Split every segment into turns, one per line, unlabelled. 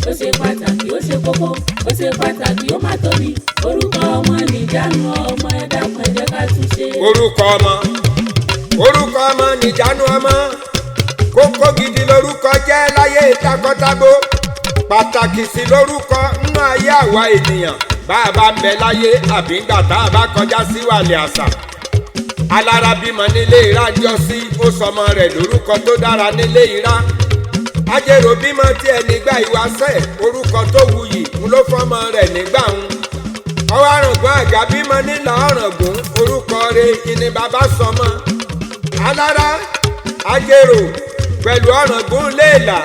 ó ṣe pàtàkì ó ṣe kókó ó ṣe pàtàkì ó má tóbi orúkọ ọmọ nìjánu ọmọ ẹ dákun ẹ jẹ́ ká tún ṣe.
orúkọ ọmọ nìjánu ọmọ kókó gidi lórúkọ jẹ́ láyé takọtabo pàtàkì sí lórúkọ nínú ayé àwa ènìyàn bá a bá ń bẹ láyé àbí ńgbà tá a bá kọjá sí wàlẹ̀ àṣà. alára bímọ nílé ìrá jọ sí ó sọmọ rẹ̀ lórúkọ tó dára nílé ìrá. ajérò bímọ tiẹ̀ nígbà ìwáṣẹ̀ orúkọ tó wuyì ń ló fọmọ rẹ̀ nígbà ń. ọwọ́ àràngún àgbà bímọ nílà ọ̀ràngún orúkọ rẹ̀ ìní bàbá sọmọ. alára ajérò pẹ̀lú ọ̀ràngún léèlà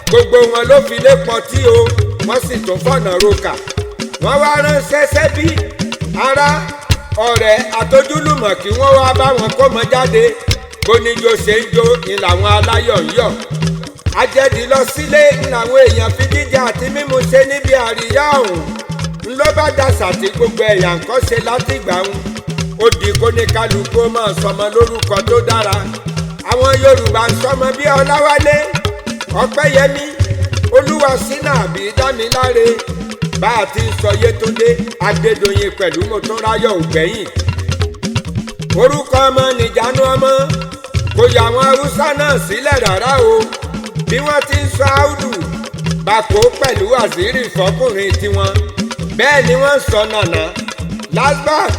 gbogbo wọn ló fi lé pọtí o wọ́n sì tún fọ̀nà roka. wọ́n wá ránṣẹ́ sẹ́bí ará ọ̀rẹ́ àtojúlùmọ̀ kí wọ́n wá bá wọn kó mọ jáde bóníjó ṣe ń jó ni làwọn aláyọ̀ ń yọ̀. ajẹ́dì lọ sílé ni làwọn èèyàn fi jíjẹ àti mímu ṣe níbi àríyá ọ̀hún ń ló bá dàsà tí gbogbo ẹ̀yà ń kọ́ ṣe látìgbà ń. ó di kóníkálukú máa sọmọ lórúkọ tó dára. àwọn Yorùbá ń sọmọ bí Ọláwálé Ọpẹ́yẹmí Olúwaṣínà àbí Dámiláre bá a ti ń sọ Yétúndé Adédoyin pẹ̀lú Mọ́túnráyọ̀ ògbẹ́yìn. orúkọ ọmọ nìjánu ọmọ kò yà àwọn Haúsá náà sílẹ̀ rárá o bí wọ́n ti ń sọ Áùdù Bàkó pẹ̀lú Wàzírì fọkùnrin tiwọn bẹ́ẹ̀ ni wọ́n ń sọ Nànà Lasbat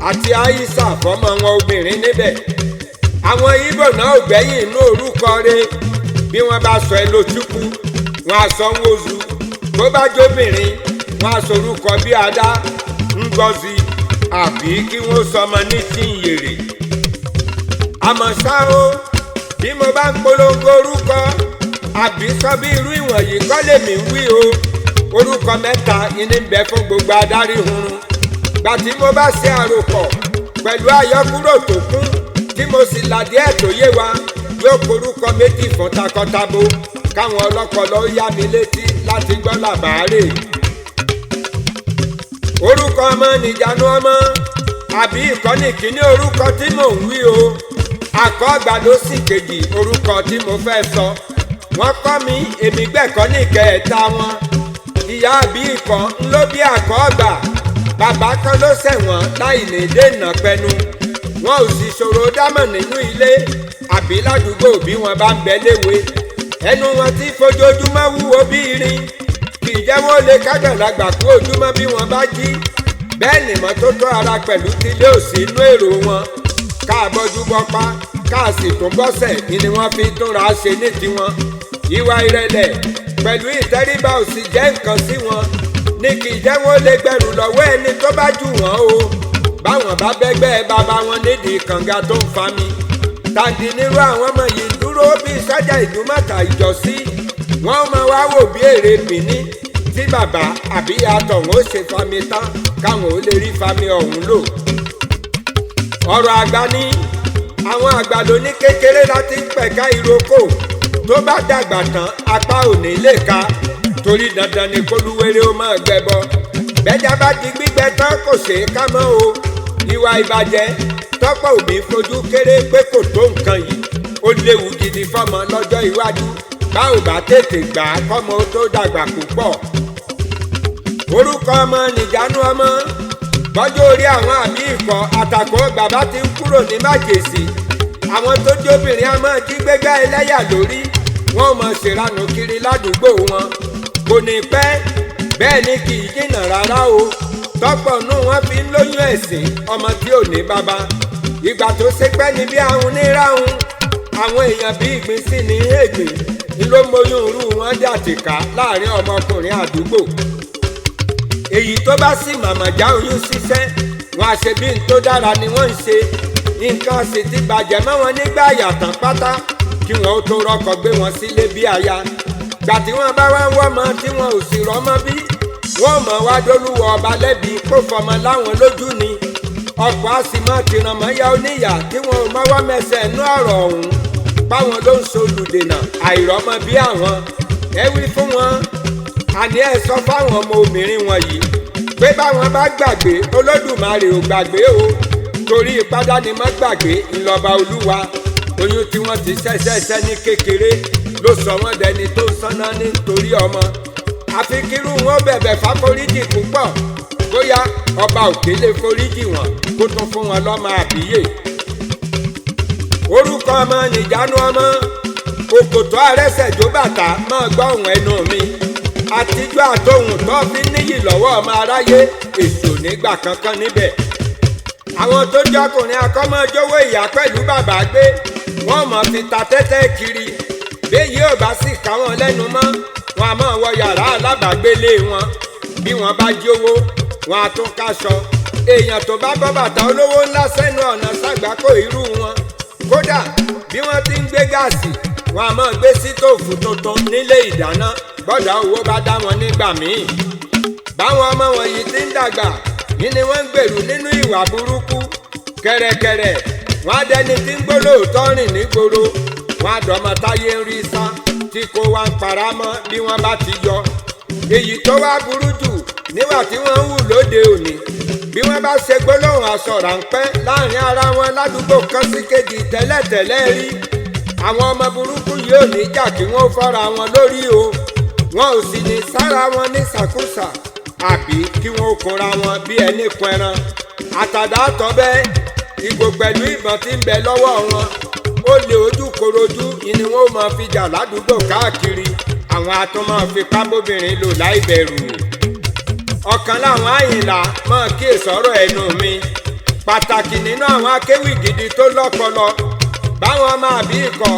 àti Aisha fọmọ wọn obìnrin níbẹ̀. àwọn Ìgbò náà ògbẹ́yìn inú orúkọ rẹ̀ bí wọ́n bá sọ Ẹlòchukwu wọn á sọ Nwozu bó bá jóbìnrin wọn á sorúkọ bí Adá Ngozi àbí kí wọ́n sọmọ ní Chinyere. àmọ́ ṣá o bí mo bá ń polongo orúkọ àbí sọ bí irú ìwọ̀nyí kọ́ lèmi ń wí o orúkọ mẹ́ta ní ń bẹ fún gbogbo adarí hunrun. gbà tí mo bá ṣe àròpọ̀ pẹ̀lú àyọkúrò tó kún tí mo sì làdí ẹ̀ tó yé wa yóò korúkọ méjì fún takọtabo káwọn ọlọ́pọlọ yá mi létí láti gbọ́ làbáàrè. orúkọ ọmọ nìjánu ọmọ àbí ìkọ́ni kìíní orúkọ tí mò ń wí o àkọ́gbà ló sì kejì orúkọ tí mo fẹ́ sọ. wọ́n kọ́ mi èmi gbẹ̀kọ́ ní kẹta wọn. ìyá àbí ìkọ́ ń ló bí àkọ́gbà bàbá kan ló ṣẹ̀wọ̀n láì ní dènà pẹnu. wọn ò sì ṣòro dámọ̀ nínú ilé àbí ládùúgbò bí wọn bá ń bẹ léwe. ẹnu wọn tí fojoojúmọ́ wúwo bí irin kì í jẹ́ wọ́n lè kágbàlagbà kú ojúmọ́ bí wọ́n bá jí. bẹ́ẹ̀ ni mọ́tótó ara pẹ̀lú tilé òsì inú èrò wọn. káàbọ̀jú bọ́pá káàsì tó bọ́sẹ̀ ni wọ́n fi túnra ṣe ní tiwọn. ìwà ìrẹ̀lẹ̀ pẹ̀lú ìtẹríba òsì jẹ́ nǹkan sí wọn. ní kì í jẹ́ wọ́n lè gbẹ̀rù lọ́wọ́ ẹni tó bá jù wọ́n o. báwọn bá bẹ́gbẹ́ bàbá wọn nídìí kànga tó ń fa mi. tàǹdì nírú àwọn ọmọ yìí dúró bí sọ́jà Ìdúmọ̀tà ìjọsí. wọ́n máa wá wò bí èrè bìíní tí bàbá àbí àtọ̀hún ó ṣe fami tán káwọn ó lè rí fami ọ̀hún lò. ọ̀rọ̀ àgbà ní àwọn àgbà ló ní kékeré láti pẹ̀ka ìrókò tó bá dàgbà tán apá ò ní lè ka torí dandan ni kólúwéré ó máa gbẹbọ. bẹ́jà bá di gbígbẹ tán kò ṣeé ká mọ́ o. ìwà ìbàjẹ́ tọ́pọ̀ òbí fojú kéré pé kò tó nǹkan yìí ó léwu gidi fọ́mọ lọ́jọ́ iwájú bá ò bá tètè gbà á kọ́mọ tó dàgbà púpọ̀. orúkọ ọmọ nìjánu ọmọ bọ́jọ́ orí àwọn àmì ikọ̀ àtàkùn bàbá ti ń kúrò ní májèsì. àwọn tó jóbìnrin á máa jí gbégbá ẹlẹ́yà lórí wọn ò mọ̀ ṣèrànù kiri ládùúgbò wọn. kò ní pẹ́ bẹ́ẹ̀ ni kì í jìnnà rárá o tọ́pọ̀ nù wọ́n fi ń lóyún ẹ̀sìn ọmọ tí ò ní bàbá. ìgbà tó ṣe pẹ́ ni bí ahun ní ráhùn àwọn èèyàn bí ìgbín sí ní ègbè ni ló mọyún irú wọn jàtìká láàrin ọmọkùnrin àdúgbò. èyí tó bá sì màmá já oyún ṣiṣẹ́ wọn àṣẹ bí n tó dára ni wọ́n ń ṣe. nǹkan sì ti bàjẹ́ mọ́ wọn nígbà yàtọ̀ pátá kí wọn ó tó rọ́kọ gbé wọn sílé bí aya. gbà tí wọ́n bá wá ń wọ́mọ tí wọn ò sì rọ́mọ bí wọ́n mọ̀ wá dólúwọ̀ ọba lẹ́bi kó fọmọ láwọn lójú ni. ọ̀pọ̀ á sì máa tìràn mọ́yá oníyà tí wọn ò mọ́wọ́ mẹsẹ̀ nú ọ̀rọ̀ ọ̀hún báwọn ló ń solùdènà àìrọ́mọ bí àwọn. ẹ wí fún wọn àní ẹ sọ fáwọn ọmọ obìnrin wọ̀nyí pé báwọn bá gbàgbé Olódùmarè ò gbàgbé o torí ìpádánimọ̀ gbàgbé ńlọba Olúwa. oyún tí wọ́n ti ṣẹ́ṣẹ́ṣẹ́ ní kékeré ló sọ wọ́n dẹni tó sánná nítorí ọmọ. àfi kírú wọn bẹ̀bẹ̀ fáforíjì púpọ̀ bóyá ọba òkè lè foríjì wọn kó tún fún wọn lọ́mọ àbíyè. orúkọ ọmọ nìjánu ọmọ òkòtó arẹ́sẹ̀jó bàtà máa gbọ́ ohùn ẹnu mi àtijọ́ àtòhùn tó fi níyì lọ́wọ́ ọmọ aráyé èso nígbà kankan níbẹ̀. àwọn tó jọkùnrin akọ́mọjówó ìyá pẹ̀lú bàbá gbé wọ́n mọ̀ fi ta tẹ́tẹ́ kiri béyìí ò bá sì ká wọn lẹ́nu mọ́ wọn a máa wọ yàrá alábàágbélé wọn bí wọ́n bá jówó wọn a tún káṣọ. èèyàn tó bá bọ́ bàtà olówó ńlá sẹ́nu ọ̀nà ṣàgbákò irú wọn kódà bí wọ́n ti ń gbé gáàsì wọn a máa gbé sítóòfù tuntun nílé ìdáná gbọ́dọ̀ owó bá dá wọn nígbà míì. báwọn ọmọ wọ̀nyí ti ń dàgbà yìí ni wọ́n ń gbèrú nínú ìwà burúkú kẹ̀rẹ̀kẹ̀rẹ̀ wọn á dẹni tí ń gbólóòtọ́ rìn nígboro wọn á dọ́mọ táyé ń rí sá tí kò wá ń para mọ́ bí wọ́n bá ti yọ. èyí tó wá burú jù níwà tí wọ́n ń hù lóde òní bí wọ́n bá ṣe gbólóhùn aṣọ ráńpẹ́ láàrin ara wọn ládùúgbò kan sí kejì tẹ́lẹ̀tẹ́lẹ̀ rí àwọn ọmọ burúkú yìí ò ní jà kí wọ́n fọ́ra wọn lórí o wọn ò sì ní sára wọn ní sàkúsà àbí kí wọ́n kóra wọn bí ẹni kun ẹran. àtàdá tọ́bẹ́ ìgò pẹ̀lú ìbọn tí ń bẹ lọ́wọ́ wọn ó lè ojú korojú ni wọ́n máa fi jà ládùúgbò káàkiri àwọn atúmọ̀ fipá bóbìnrin lò láì bẹ̀rù. ọ̀kan láwọn àyìnlá máa kíyèsí ọ̀rọ̀ ẹnu mi pàtàkì nínú àwọn akéwì gidi tó lọ́pọlọ báwọn ọmọ àbí ikọ̀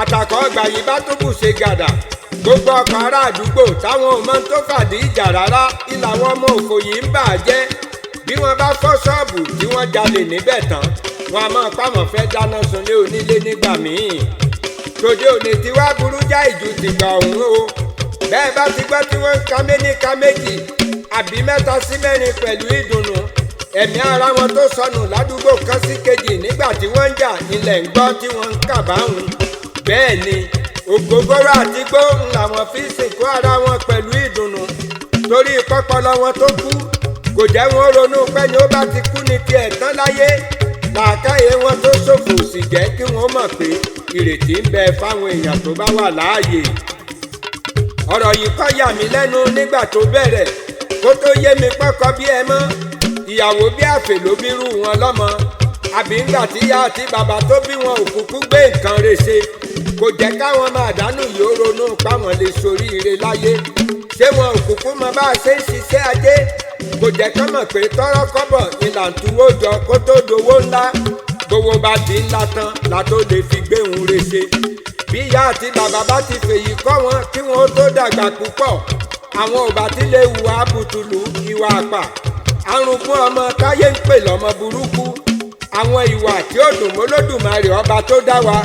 àtàkọ́ ọgbà yìí bá tó bù ṣe gàdà gbogbo ọkọ̀ ará àdúgbò táwọn ò mọ tó fàdí ìjà rárá ìlàwọ́ ọmọ òfò yìí ń bà á jẹ́ bí wọ́n bá fọ́ ṣọ́ọ̀bù tí wọ́n jalè níbẹ̀ tán wọn a máa pàmò fẹ́ dáná sunlé onílé nígbà míì. tòde òní tí wàá burú já ìjù tìgbà ọ̀hún o bẹ́ẹ̀ bá ti gbọ́ tí wọ́n ń ka méní ka méjì àbí mẹ́ta sí mẹ́rin pẹ̀lú ìdùnnú ẹ̀mí ara wọn tó sọnù ládùúgbò kan sí kejì nígbà tí wọ́n ń jà ilẹ̀ ń gbọ́ tí wọ́n ń kàbáhùn. bẹ́ẹ̀ ni ògógóró àti gbó làwọn fi sìnkú ara wọn pẹ̀lú ìdùnnú torí pọ́pọ́lọ́ wọn tó kú kò jẹ́ wọn ronú pé ni ó bá ti kú ní tiẹ̀ tán láyé làákàyè wọn tó ṣòfò sì jẹ́ kí wọ́n mọ̀ pé ìrètí ń bẹ fáwọn èèyàn tó bá wà láàyè. ọ̀rọ̀ yìí kọ́ yà mí lẹ́nu nígbà tó bẹ̀rẹ̀ kó tó yé mi pọ́kọ bí ẹ mọ́ ìyàwó bí àfè ló bírú wọn lọ́mọ àbí ńgbà tí ìyá àti bàbá tó bí wọn òkùnkùn gbé nǹkan rẹ̀ ṣe kò jẹ́ káwọn máa dánù yóò ronú páwọn lè soríire láyé ṣé wọn òkùnkùn mọ bá a ṣe ń ṣiṣẹ́ ajé kò jẹ́ ká mọ̀ pé tọ́rọ́ kọ́bọ̀ ìlàntúwó jọ kó tó dowó ńlá gbowó bá di ńlá tán la tó lè fi gbéhùn rẹ̀ ṣe. bí ìyá àti bàbá bá ti fèyí kọ́ wọn kí wọ́n tó dàgbà púpọ̀ àwọn ò bá ti lè hùwà bùtùlù ìwà àpà àrùn fún ọmọ táyé ń pè lọ́mọ burúkú àwọn ìwà tí ó dùn mọ́lódùmarè ọba tó dá wa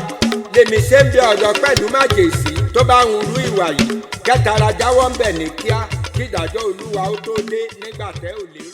lèmi ṣe ń bẹ ọ̀dọ́ pẹ̀lú májèsí tó bá ń rú ìwà yìí kẹtàrà jáwọ́ ń bẹ̀ ní kíá kí ìdájọ́ olúwa ó tó dé nígbà tẹ́ ò lérò.